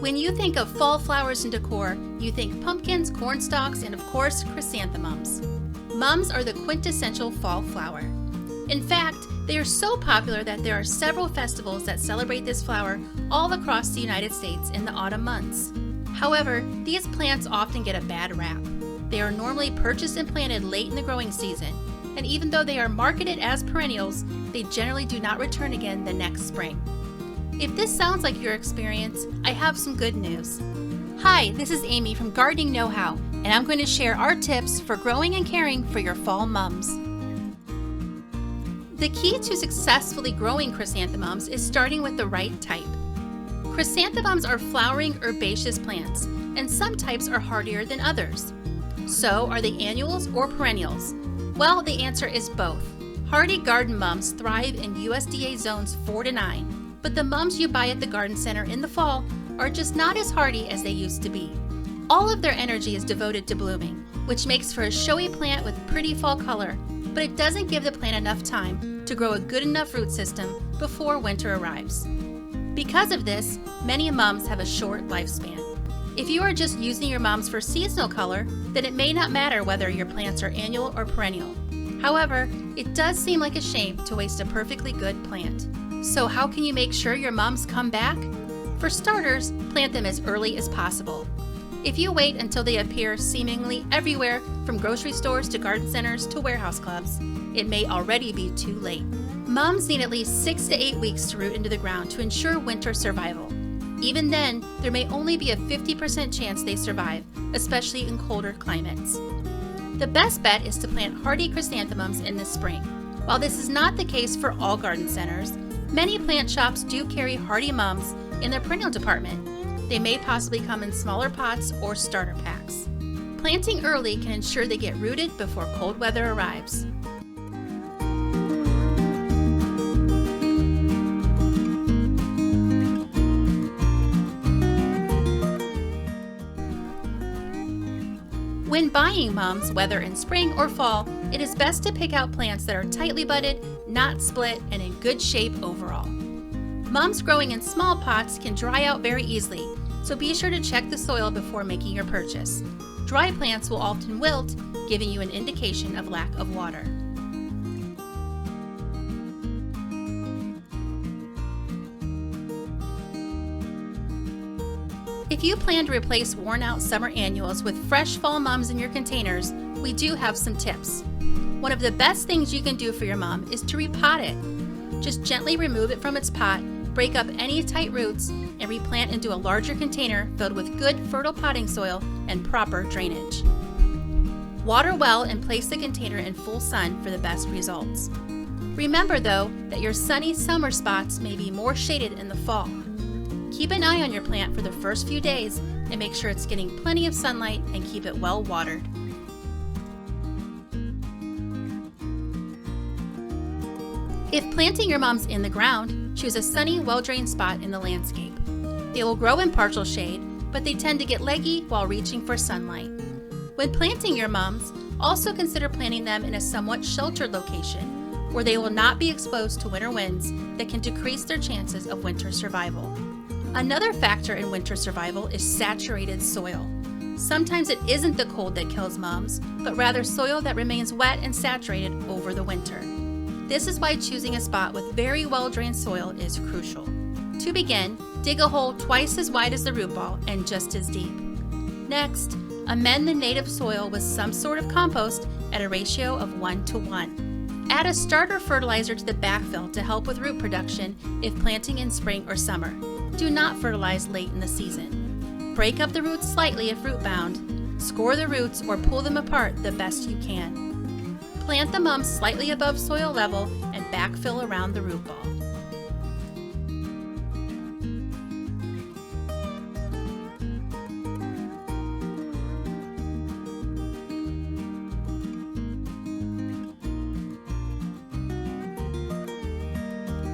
When you think of fall flowers and decor, you think pumpkins, corn stalks, and of course, chrysanthemums. Mums are the quintessential fall flower. In fact, they are so popular that there are several festivals that celebrate this flower all across the United States in the autumn months. However, these plants often get a bad rap. They are normally purchased and planted late in the growing season, and even though they are marketed as perennials, they generally do not return again the next spring. If this sounds like your experience, I have some good news. Hi, this is Amy from Gardening Know-How, and I'm going to share our tips for growing and caring for your fall mums. The key to successfully growing chrysanthemums is starting with the right type. Chrysanthemums are flowering herbaceous plants, and some types are hardier than others. So, are they annuals or perennials? Well, the answer is both. Hardy garden mums thrive in USDA zones 4 to 9. But the mums you buy at the garden center in the fall are just not as hardy as they used to be. All of their energy is devoted to blooming, which makes for a showy plant with pretty fall color, but it doesn't give the plant enough time to grow a good enough root system before winter arrives. Because of this, many mums have a short lifespan. If you are just using your mums for seasonal color, then it may not matter whether your plants are annual or perennial. However, it does seem like a shame to waste a perfectly good plant. So how can you make sure your mums come back? For starters, plant them as early as possible. If you wait until they appear seemingly everywhere, from grocery stores to garden centers to warehouse clubs, it may already be too late. Mums need at least 6 to 8 weeks to root into the ground to ensure winter survival. Even then, there may only be a 50% chance they survive, especially in colder climates. The best bet is to plant hardy chrysanthemums in the spring. While this is not the case for all garden centers, many plant shops do carry hardy mums in their perennial department. They may possibly come in smaller pots or starter packs. Planting early can ensure they get rooted before cold weather arrives. When buying mums, whether in spring or fall, it is best to pick out plants that are tightly budded, not split, and in good shape overall. Mums growing in small pots can dry out very easily, so be sure to check the soil before making your purchase. Dry plants will often wilt, giving you an indication of lack of water. If you plan to replace worn-out summer annuals with fresh fall mums in your containers, we do have some tips. One of the best things you can do for your mum is to repot it. Just gently remove it from its pot, break up any tight roots, and replant into a larger container filled with good fertile potting soil and proper drainage. Water well and place the container in full sun for the best results. Remember though that your sunny summer spots may be more shaded in the fall. Keep an eye on your plant for the first few days and make sure it's getting plenty of sunlight and keep it well watered. If planting your mums in the ground, choose a sunny, well-drained spot in the landscape. They will grow in partial shade, but they tend to get leggy while reaching for sunlight. When planting your mums, also consider planting them in a somewhat sheltered location where they will not be exposed to winter winds that can decrease their chances of winter survival. Another factor in winter survival is saturated soil. Sometimes it isn't the cold that kills mums, but rather soil that remains wet and saturated over the winter. This is why choosing a spot with very well-drained soil is crucial. To begin, dig a hole twice as wide as the root ball and just as deep. Next, amend the native soil with some sort of compost at a ratio of 1:1. Add a starter fertilizer to the backfill to help with root production if planting in spring or summer. Do not fertilize late in the season. Break up the roots slightly if root bound. Score the roots or pull them apart the best you can. Plant the mums slightly above soil level and backfill around the root ball.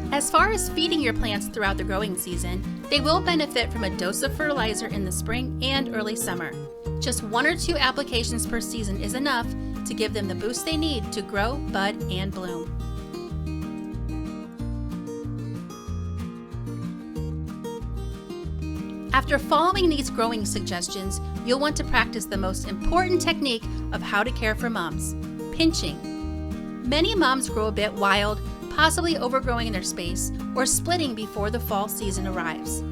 As far as feeding your plants throughout the growing season, they will benefit from a dose of fertilizer in the spring and early summer. Just 1 or 2 applications per season is enough to give them the boost they need to grow, bud, and bloom. After following these growing suggestions, you'll want to practice the most important technique of how to care for mums: pinching. Many mums grow a bit wild, possibly overgrowing their space or splitting before the fall season arrives.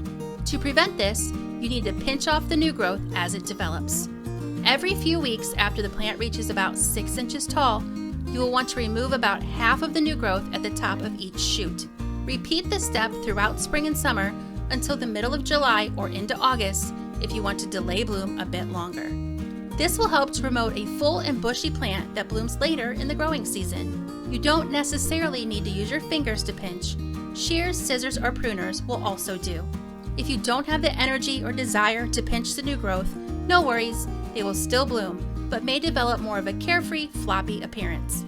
To prevent this, you need to pinch off the new growth as it develops. Every few weeks after the plant reaches about 6 inches tall, you will want to remove about half of the new growth at the top of each shoot. Repeat this step throughout spring and summer until the middle of July or into August if you want to delay bloom a bit longer. This will help to promote a full and bushy plant that blooms later in the growing season. You don't necessarily need to use your fingers to pinch. Shears, scissors, or pruners will also do. If you don't have the energy or desire to pinch the new growth, no worries, they will still bloom, but may develop more of a carefree, floppy appearance.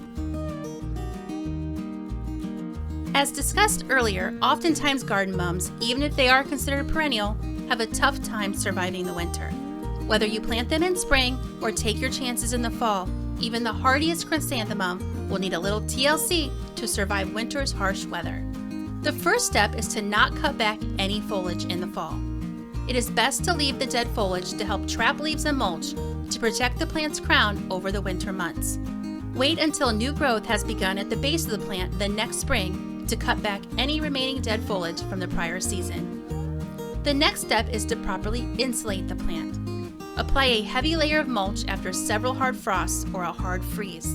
As discussed earlier, oftentimes garden mums, even if they are considered perennial, have a tough time surviving the winter. Whether you plant them in spring or take your chances in the fall, even the hardiest chrysanthemum will need a little TLC to survive winter's harsh weather. The first step is to not cut back any foliage in the fall. It is best to leave the dead foliage to help trap leaves and mulch to protect the plant's crown over the winter months. Wait until new growth has begun at the base of the plant the next spring to cut back any remaining dead foliage from the prior season. The next step is to properly insulate the plant. Apply a heavy layer of mulch after several hard frosts or a hard freeze.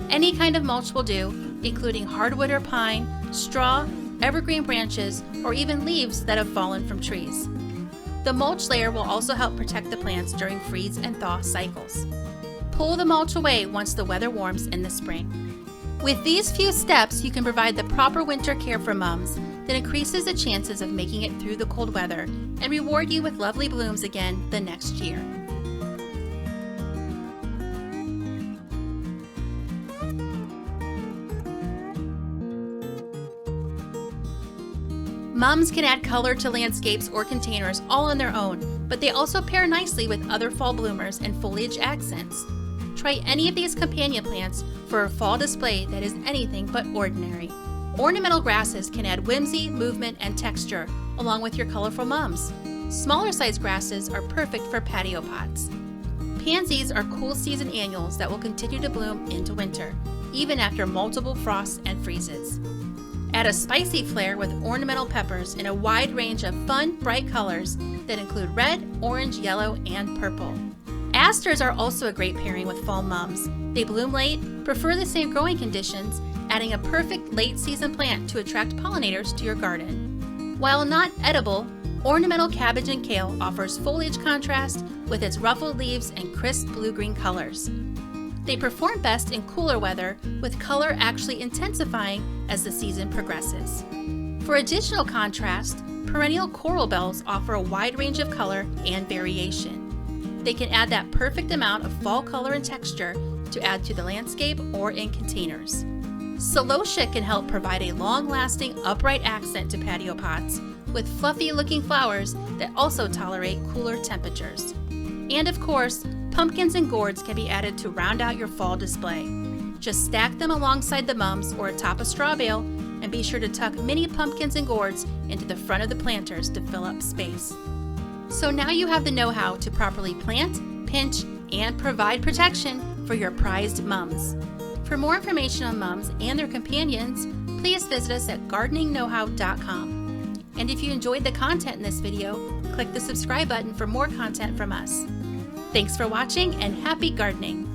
Any kind of mulch will do, including hardwood or pine, straw, evergreen branches, or even leaves that have fallen from trees. The mulch layer will also help protect the plants during freeze and thaw cycles. Pull the mulch away once the weather warms in the spring. With these few steps, you can provide the proper winter care for mums that increases the chances of making it through the cold weather and reward you with lovely blooms again the next year. Mums can add color to landscapes or containers all on their own, but they also pair nicely with other fall bloomers and foliage accents. Try any of these companion plants for a fall display that is anything but ordinary. Ornamental grasses can add whimsy, movement, and texture, along with your colorful mums. Smaller sized grasses are perfect for patio pots. Pansies are cool season annuals that will continue to bloom into winter, even after multiple frosts and freezes. Add a spicy flair with ornamental peppers in a wide range of fun, bright colors that include red, orange, yellow, and purple. Asters are also a great pairing with fall mums. They bloom late, prefer the same growing conditions, adding a perfect late season plant to attract pollinators to your garden. While not edible, ornamental cabbage and kale offers foliage contrast with its ruffled leaves and crisp blue-green colors. They perform best in cooler weather, with color actually intensifying as the season progresses. For additional contrast, perennial coral bells offer a wide range of color and variation. They can add that perfect amount of fall color and texture to add to the landscape or in containers. Celosia can help provide a long-lasting, upright accent to patio pots with fluffy-looking flowers that also tolerate cooler temperatures. And of course, pumpkins and gourds can be added to round out your fall display. Just stack them alongside the mums or atop a straw bale, and be sure to tuck mini pumpkins and gourds into the front of the planters to fill up space. So now you have the know-how to properly plant, pinch, and provide protection for your prized mums. For more information on mums and their companions, please visit us at gardeningknowhow.com. And if you enjoyed the content in this video, click the subscribe button for more content from us. Thanks for watching and happy gardening!